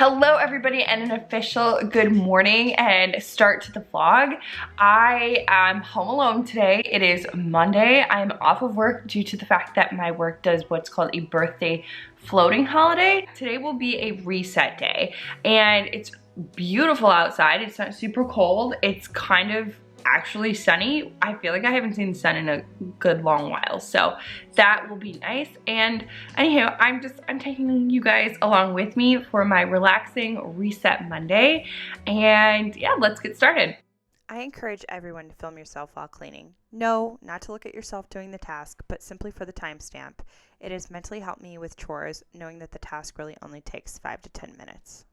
Hello everybody, and an official good morning and start to the vlog. I am home alone today. It is Monday. I'm off of work due to the fact that my work does what's called a birthday floating holiday. Today will be a reset day and it's beautiful outside. It's not super cold. It's kind of actually sunny. I feel like I haven't seen the sun in a good long while, so that will be nice. And anyhow, I'm taking you guys along with me for my relaxing reset Monday, and yeah, let's get started. I encourage everyone to film yourself while cleaning. No, not to look at yourself doing the task, but simply for the timestamp. It has mentally helped me with chores, knowing that the task really only takes 5 to 10 minutes.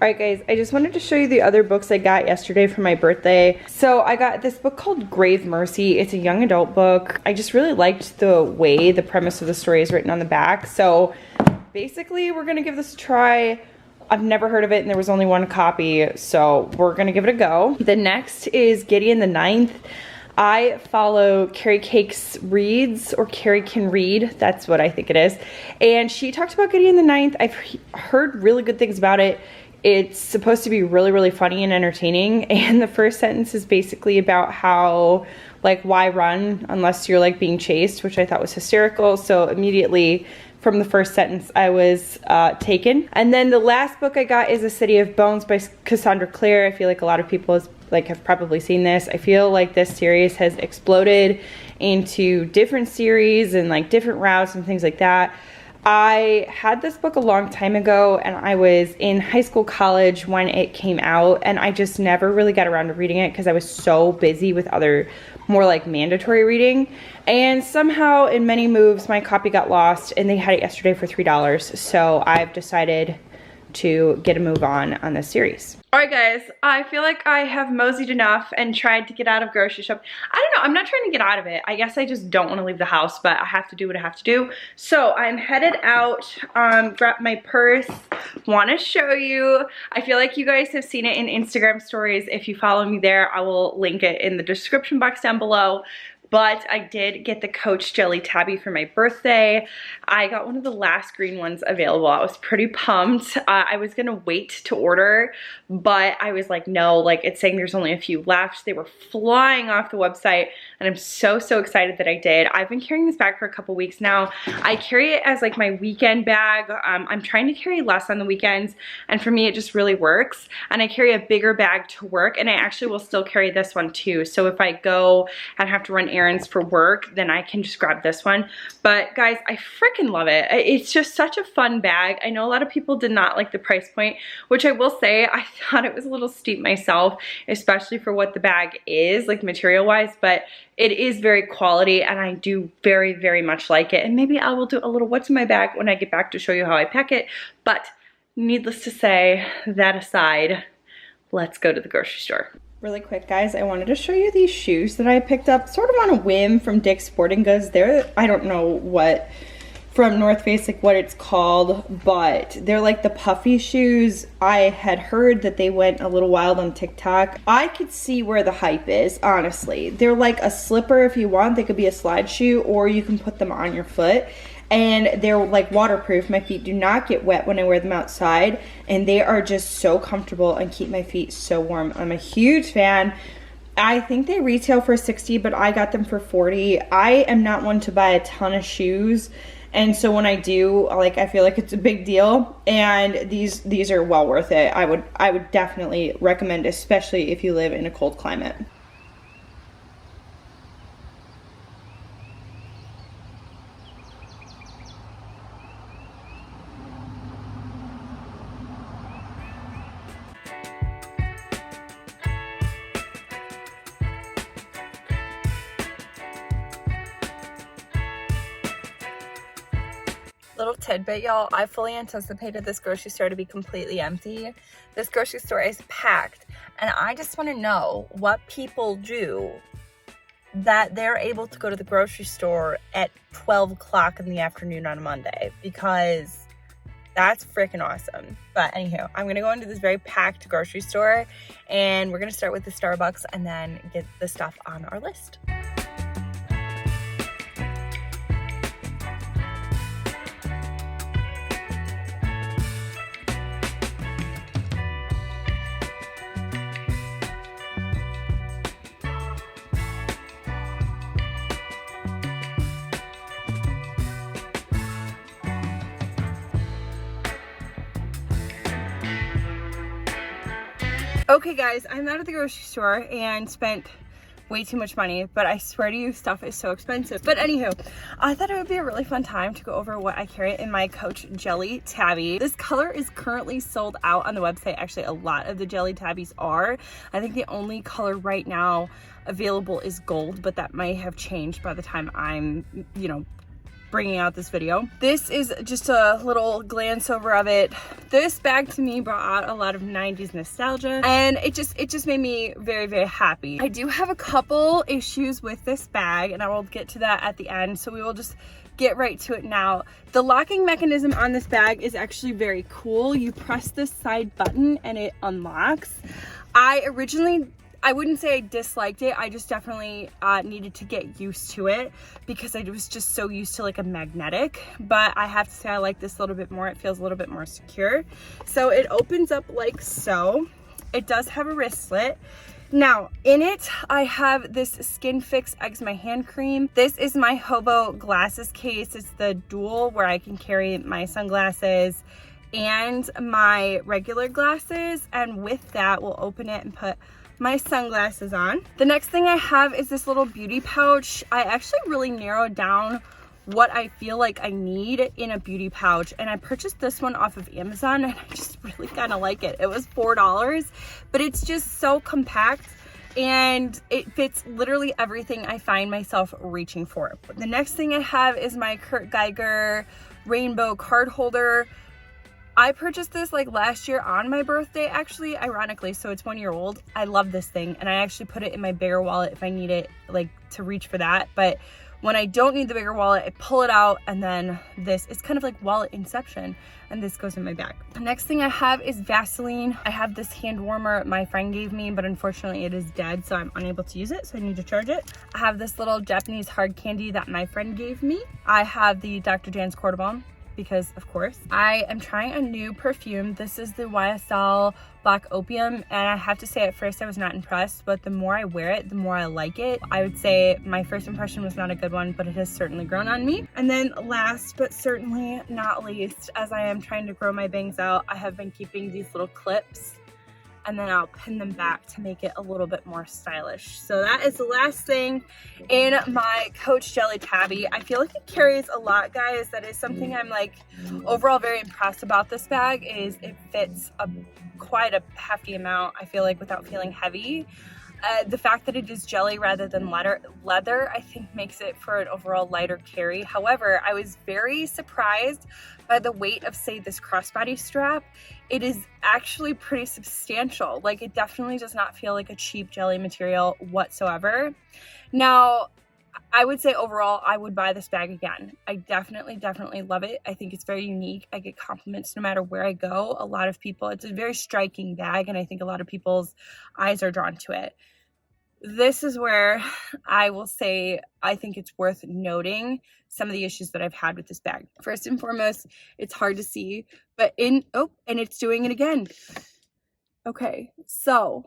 Alright guys, I just wanted to show you the other books I got yesterday for my birthday. So I got this book called Grave Mercy. It's a young adult book. I just really liked the way the premise of the story is written on the back. So basically we're gonna give this a try. I've never heard of it and there was only one copy, so we're gonna give it a go. The next is Gideon the Ninth. I follow Carrie Cakes Reads, or Carrie Can Read, that's what I think it is. And she talked about Gideon the Ninth. I've heard really good things about it. It's supposed to be really, really funny and entertaining. And the first sentence is basically about how, like, why run unless you're like being chased, which I thought was hysterical. So immediately from the first sentence, I was taken. And then the last book I got is A City of Bones by Cassandra Clare. I feel like a lot of people have probably seen this. I feel like this series has exploded into different series and like different routes and things like that. I had this book a long time ago and I was in high school, college when it came out, and I just never really got around to reading it because I was so busy with other more like mandatory reading. And somehow in many moves my copy got lost and they had it yesterday for $3. So I've decided to get a move on this series. Alright guys, I feel like I have moseyed enough and tried to get out of grocery shop. I don't know, I'm not trying to get out of it. I guess I just don't want to leave the house, but I have to do what I have to do. So I'm headed out, grab my purse, want to show you. I feel like you guys have seen it in Instagram stories. If you follow me there, I will link it in the description box down below. But I did get the Coach Jelly Tabby for my birthday. I got one of the last green ones available. I was pretty pumped. I was gonna wait to order, but I was like, no, like it's saying there's only a few left. They were flying off the website and I'm so excited that I did. I've been carrying this bag for a couple weeks now. I carry it as like my weekend bag. I'm trying to carry less on the weekends, and for me it just really works. And I carry a bigger bag to work, and I actually will still carry this one too. So if I go and have to run errands for work, then I can just grab this one. But guys, I freaking love it. It's just such a fun bag. I know a lot of people did not like the price point, which I will say I thought it was a little steep myself, especially for what the bag is, like material wise, but it is very quality and I do very much like it. And maybe I will do a little what's in my bag when I get back to show you how I pack it. But needless to say, that aside, let's go to the grocery store. Really quick, guys, I wanted to show you these shoes that I picked up sort of on a whim from Dick's Sporting Goods. They're, I don't know what from North Face, like what it's called, but they're like the puffy shoes. I had heard that they went a little wild on TikTok. I could see where the hype is, honestly. They're like a slipper if you want. They could be a slide shoe, or you can put them on your foot. And they're like waterproof. My feet do not get wet when I wear them outside, and they are just so comfortable and keep my feet so warm. I'm a huge fan. I think they retail for $60, but I got them for $40. I am not one to buy a ton of shoes, and so when I do, like, I feel like it's a big deal, and these are well worth it. I would definitely recommend, especially if you live in a cold climate. Little tidbit, y'all, I fully anticipated this grocery store to be completely empty. This grocery store is packed, and I just want to know what people do that they're able to go to the grocery store at 12 o'clock in the afternoon on a Monday, because that's freaking awesome. But anywho, I'm gonna go into this very packed grocery store, and we're gonna start with the Starbucks and then get the stuff on our list. Okay guys, I'm out of the grocery store and spent way too much money, but I swear to you, stuff is so expensive. But anywho, I thought it would be a really fun time to go over what I carry in my Coach Jelly Tabby. This color is currently sold out on the website. Actually, a lot of the Jelly Tabbies are. I think the only color right now available is gold, but that might have changed by the time I'm, bringing out this video. This is just a little glance over of it. This bag to me brought out a lot of 90s nostalgia, and it just made me very, very happy. I do have a couple issues with this bag, and I will get to that at the end, so we will just get right to it now. The locking mechanism on this bag is actually very cool. You press this side button and it unlocks. I wouldn't say I disliked it. I just definitely needed to get used to it because I was just so used to like a magnetic. But I have to say I like this a little bit more. It feels a little bit more secure. So it opens up like so. It does have a wrist slit. Now in it, I have this Skin Fix Eczema hand cream. This is my Hobo glasses case. It's the dual where I can carry my sunglasses and my regular glasses. And with that, we'll open it and put my sunglasses on. The next thing I have is this little beauty pouch. I actually really narrowed down what I feel like I need in a beauty pouch, and I purchased this one off of Amazon, and I just really kind of like it. It was $4, but it's just so compact and it fits literally everything I find myself reaching for. The next thing I have is my Kurt Geiger rainbow card holder. I purchased this like last year on my birthday, actually, ironically, so it's 1 year old. I love this thing, and I actually put it in my bigger wallet if I need it, like, to reach for that. But when I don't need the bigger wallet, I pull it out, and then it's kind of like wallet inception, and this goes in my bag. The next thing I have is Vaseline. I have this hand warmer my friend gave me, but unfortunately it is dead, so I'm unable to use it, so I need to charge it. I have this little Japanese hard candy that my friend gave me. I have the Dr. Jan's Corda Balm, because of course. I am trying a new perfume. This is the YSL Black Opium, and I have to say at first I was not impressed, but the more I wear it, the more I like it. I would say my first impression was not a good one, but it has certainly grown on me. And then last but certainly not least, as I am trying to grow my bangs out, I have been keeping these little clips, and then I'll pin them back to make it a little bit more stylish. So that is the last thing in my Coach Jelly Tabby. I feel like it carries a lot, guys. That is something I'm like overall very impressed about this bag, is it fits quite a hefty amount, I feel like, without feeling heavy. The fact that it is jelly rather than leather, I think makes it for an overall lighter carry. However, I was very surprised by the weight of, say, this crossbody strap. It is actually pretty substantial. Like, it definitely does not feel like a cheap jelly material whatsoever. Now, I would say overall, I would buy this bag again. I definitely love it. I think it's very unique. I get compliments no matter where I go. A lot of people, it's a very striking bag, and I think a lot of people's eyes are drawn to it. This is where I will say I think it's worth noting some of the issues that I've had with this bag. First and foremost, it's hard to see, but and it's doing it again. Okay, so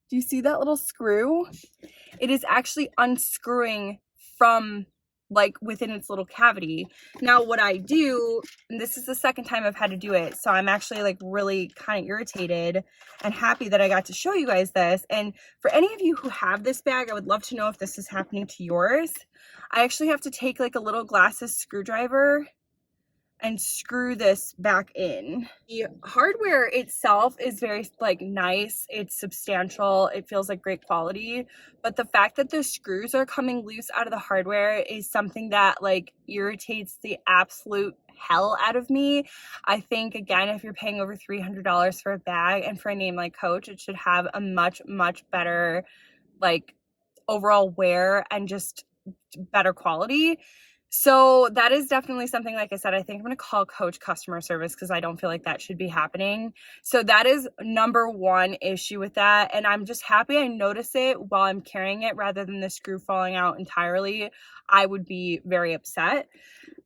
do you see that little screw? It is actually unscrewing from like within its little cavity. Now what I do, and this is the second time I've had to do it, so I'm actually like really kind of irritated and happy that I got to show you guys this. And for any of you who have this bag, I would love to know if this is happening to yours. I actually have to take like a little glasses screwdriver and screw this back in. The hardware itself is very like nice, it's substantial, it feels like great quality, but the fact that the screws are coming loose out of the hardware is something that like irritates the absolute hell out of me. I think again, if you're paying over $300 for a bag and for a name like Coach, it should have a much better like overall wear and just better quality. So that is definitely something, like I said, I think I'm going to call Coach customer service because I don't feel like that should be happening. So that is number one issue with that. And I'm just happy I notice it while I'm carrying it rather than the screw falling out entirely. I would be very upset.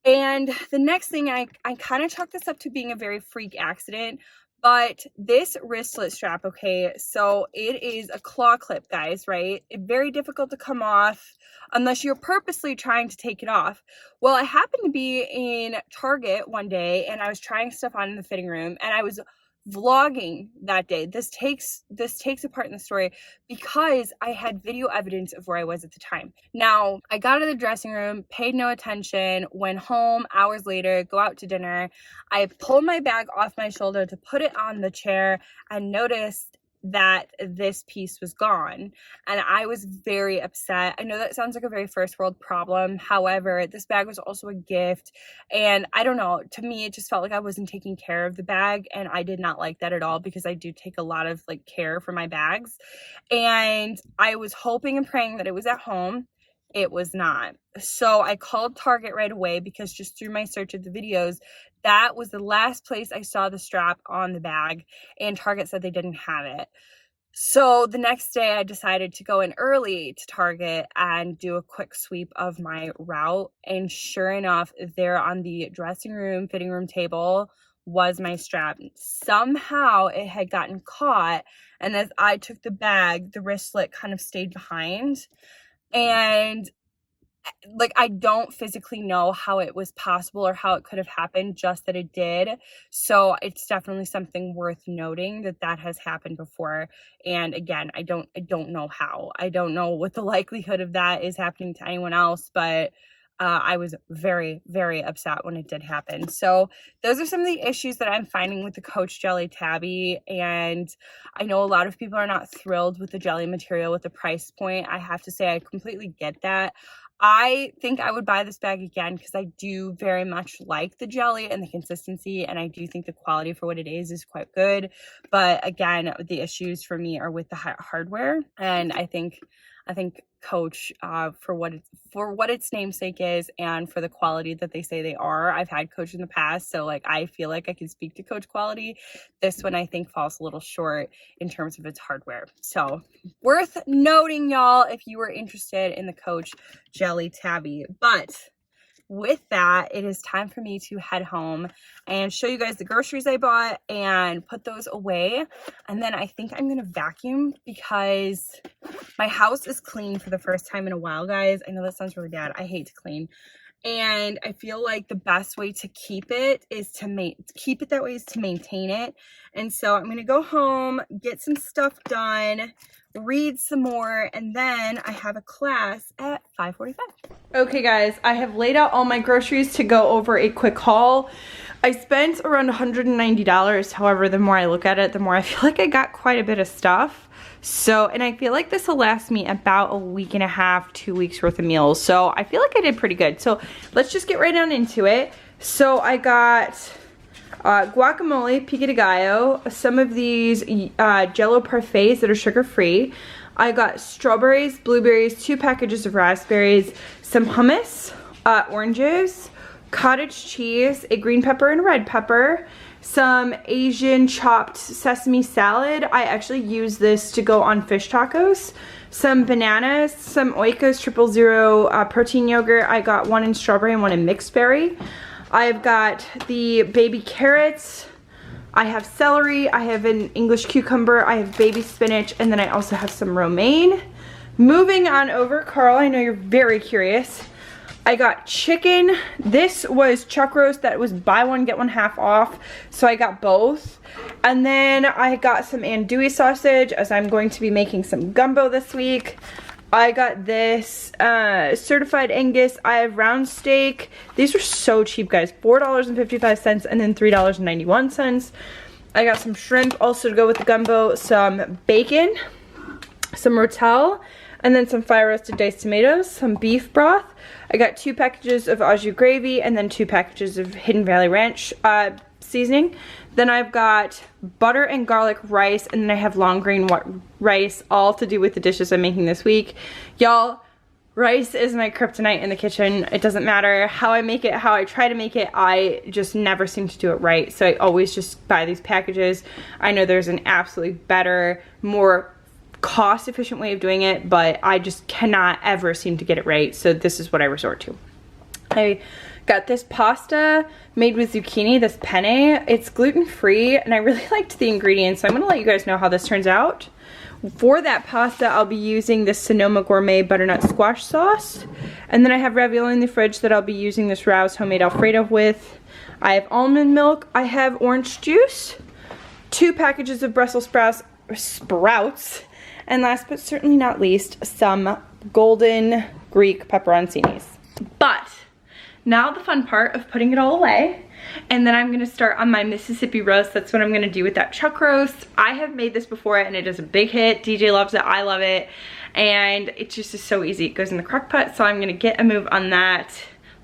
And the next thing, I kind of chalk this up to being a very freak accident. But this wristlet strap, okay, so it is a claw clip, guys, right? It's very difficult to come off unless you're purposely trying to take it off. Well, I happened to be in Target one day and I was trying stuff on in the fitting room and I was vlogging that day. This takes a part in the story because I had video evidence of where I was at the time. Now, I got out of the dressing room, paid no attention, went home hours later, go out to dinner. I pulled my bag off my shoulder to put it on the chair and noticed that this piece was gone, and I was very upset. I know that sounds like a very first world problem. However, this bag was also a gift, and I don't know, to me it just felt like I wasn't taking care of the bag, and I did not like that at all because I do take a lot of like care for my bags. And I was hoping and praying that it was at home. It was not. So I called Target right away because just through my search of the videos, that was the last place I saw the strap on the bag, and Target said they didn't have it. So the next day I decided to go in early to Target and do a quick sweep of my route, and sure enough, there on the dressing room, fitting room table was my strap. Somehow it had gotten caught, and as I took the bag, the wristlet kind of stayed behind. And like, I don't physically know how it was possible or how it could have happened, just that it did. So it's definitely something worth noting that has happened before. And again, I don't know how. I don't know what the likelihood of that is happening to anyone else, but I was very upset when it did happen. So those are some of the issues that I'm finding with the Coach Jelly Tabby. And I know a lot of people are not thrilled with the jelly material, with the price point. I have to say I completely get that. I think I would buy this bag again because I do very much like the jelly and the consistency, and I do think the quality for what it is quite good. But again, the issues for me are with the hardware, and I think Coach, for what its namesake is and for the quality that they say they are. I've had Coach in the past, so like I feel like I can speak to Coach quality. This one I think falls a little short in terms of its hardware. So worth noting, y'all, if you were interested in the Coach Jelly Tabby. But with that, it is time for me to head home and show you guys the groceries I bought and put those away. And then I think I'm going to vacuum because my house is clean for the first time in a while, guys. I know that sounds really bad. I hate to clean. And I feel like the best way to keep it is to maintain it. And so I'm going to go home, get some stuff done, read some more, and then I have a class at 5:45. Okay guys, I have laid out all my groceries to go over a quick haul. I spent around $190. However, the more I look at it, the more I feel like I got quite a bit of stuff. So, and I feel like this will last me about a week and a half, 2 weeks worth of meals. So I feel like I did pretty good. So let's just get right on into it. So I got guacamole, pico de gallo, some of these Jello parfaits that are sugar-free. I got strawberries, blueberries, 2 packages of raspberries, some hummus, orange juice, cottage cheese, a green pepper and a red pepper, some Asian chopped sesame salad. I actually use this to go on fish tacos. Some bananas, some Oikos 000 protein yogurt. I got one in strawberry and one in mixed berry. I've got the baby carrots. I have celery. I have an English cucumber. I have baby spinach. And then I also have some romaine. Moving on over, Carl, I know you're very curious. I got chicken. This was chuck roast that was buy one get one half off, so I got both. And then I got some andouille sausage as I'm going to be making some gumbo this week. I got this certified Angus. I have round steak. These were so cheap, guys. $4.55 and then $3.91. I got some shrimp also to go with the gumbo, some bacon, some rotel, and then some fire roasted diced tomatoes, some beef broth. I got 2 packages of au jus gravy and then 2 packages of Hidden Valley Ranch seasoning. Then I've got butter and garlic rice, and then I have long grain rice, all to do with the dishes I'm making this week. Y'all, rice is my kryptonite in the kitchen. It doesn't matter how I make it, how I try to make it, I just never seem to do it right. So I always just buy these packages. I know there's an absolutely better, more cost-efficient way of doing it, but I just cannot ever seem to get it right, so this is what I resort to. I got this pasta made with zucchini, this penne. It's gluten-free, and I really liked the ingredients, so I'm going to let you guys know how this turns out. For that pasta, I'll be using this Sonoma Gourmet butternut squash sauce, and then I have ravioli in the fridge that I'll be using this Rouse homemade Alfredo with. I have almond milk, I have orange juice, 2 packages of Brussels sprouts, and last but certainly not least, some golden Greek pepperoncinis. But now the fun part of putting it all away, and then I'm gonna start on my Mississippi roast. That's what I'm gonna do with that chuck roast. I have made this before and it is a big hit. DJ loves it, I love it, and it just is so easy. It goes in the crock pot, so I'm gonna get a move on that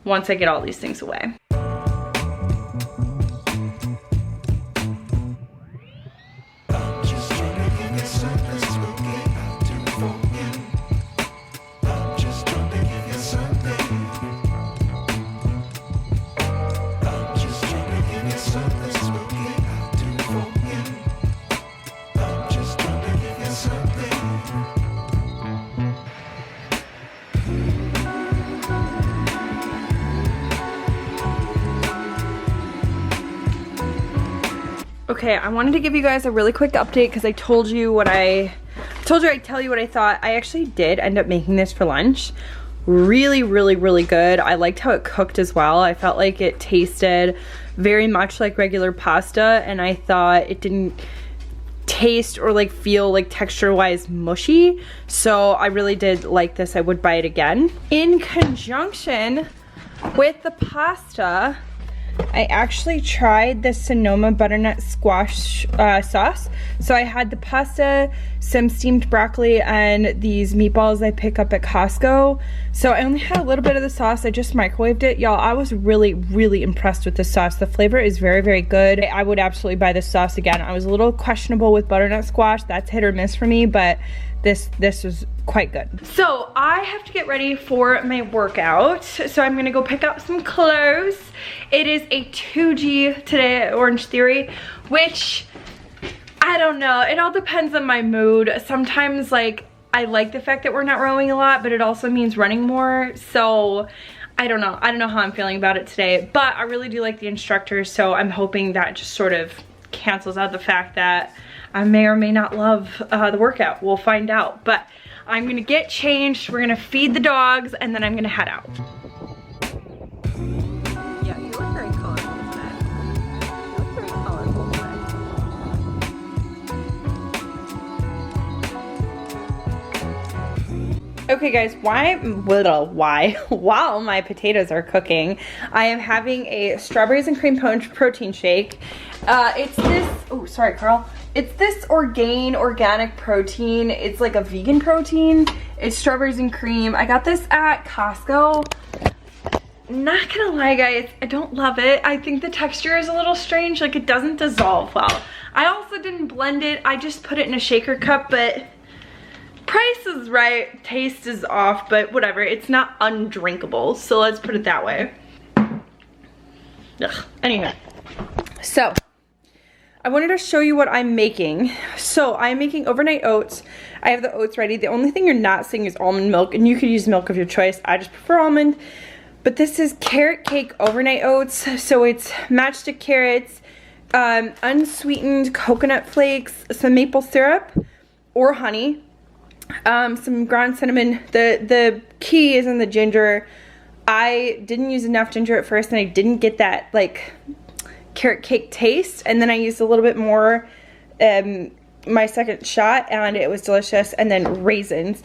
once I get all these things away. Okay, I wanted to give you guys a really quick update because I told you I'd tell you what I thought. I actually did end up making this for lunch. Really, really, really good. I liked how it cooked as well. I felt like it tasted very much like regular pasta, and I thought it didn't taste or like feel like texture-wise mushy. So I really did like this. I would buy it again. In conjunction with the pasta, I actually tried the Sonoma butternut squash sauce. So I had the pasta, some steamed broccoli, and these meatballs I pick up at Costco. So I only had a little bit of the sauce. I just microwaved it. Y'all, I was really, really impressed with the sauce. The flavor is very, very good. I would absolutely buy this sauce again. I was a little questionable with butternut squash. That's hit or miss for me, but this was quite good. So I have to get ready for my workout. So I'm gonna go pick up some clothes. It is a 2G today at Orange Theory, which I don't know. It all depends on my mood. Sometimes like I like the fact that we're not rowing a lot, but it also means running more. So I don't know. I don't know how I'm feeling about it today, but I really do like the instructors. So I'm hoping that just sort of cancels out the fact that I may or may not love the workout. We'll find out. But I'm gonna get changed, we're gonna feed the dogs, and then I'm gonna head out. Yeah, you look very colorful today. You look very colorful today. Okay guys, while my potatoes are cooking, I am having a strawberries and cream protein shake. It's this, oh sorry Carl. It's this organic protein. It's like a vegan protein. It's strawberries and cream. I got this at Costco. Not gonna lie guys, I don't love it. I think the texture is a little strange, like it doesn't dissolve well. I also didn't blend it, I just put it in a shaker cup, but price is right, taste is off, but whatever, it's not undrinkable, so let's put it that way. Ugh. Anyway, so I wanted to show you what I'm making. So I'm making overnight oats. I have the oats ready. The only thing you're not seeing is almond milk, and you could use milk of your choice. I just prefer almond. But this is carrot cake overnight oats. So it's matchstick carrots, unsweetened coconut flakes, some maple syrup or honey, some ground cinnamon. The key is in the ginger. I didn't use enough ginger at first, and I didn't get that like carrot cake taste, and then I used a little bit more my second shot, and it was delicious. And then raisins,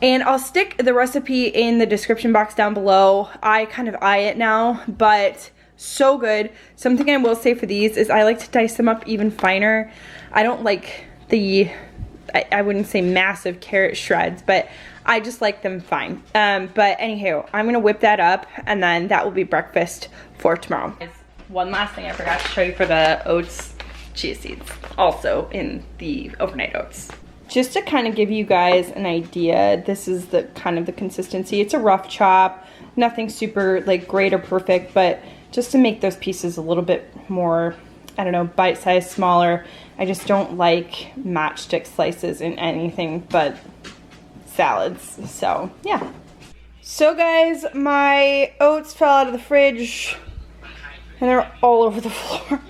and I'll stick the recipe in the description box down below. I kind of eye it now, but so good. Something I will say for these is I like to dice them up even finer. I don't like the I wouldn't say massive carrot shreds, but I just like them fine. But anywho, I'm gonna whip that up, and then that will be breakfast for tomorrow. One last thing I forgot to show you for the oats, chia seeds, also in the overnight oats. Just to kind of give you guys an idea, this is the kind of the consistency. It's a rough chop, nothing super like great or perfect, but just to make those pieces a little bit more, I don't know, bite-sized, smaller. I just don't like matchstick slices in anything but salads, so yeah. So guys, my oats fell out of the fridge and they're all over the floor.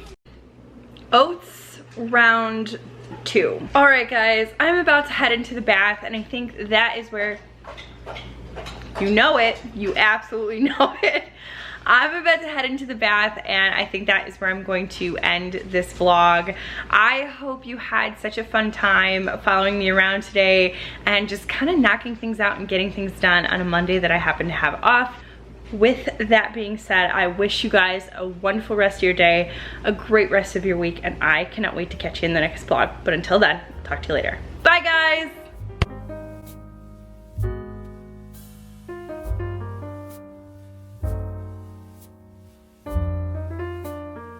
Oats round 2. All right guys, I'm about to head into the bath, and I think that is where, you know it, you absolutely know it. I'm about to head into the bath, and I think that is where I'm going to end this vlog. I hope you had such a fun time following me around today and just kind of knocking things out and getting things done on a Monday that I happen to have off. With that being said, I wish you guys a wonderful rest of your day, a great rest of your week, and I cannot wait to catch you in the next vlog. But until then, talk to you later. Bye guys!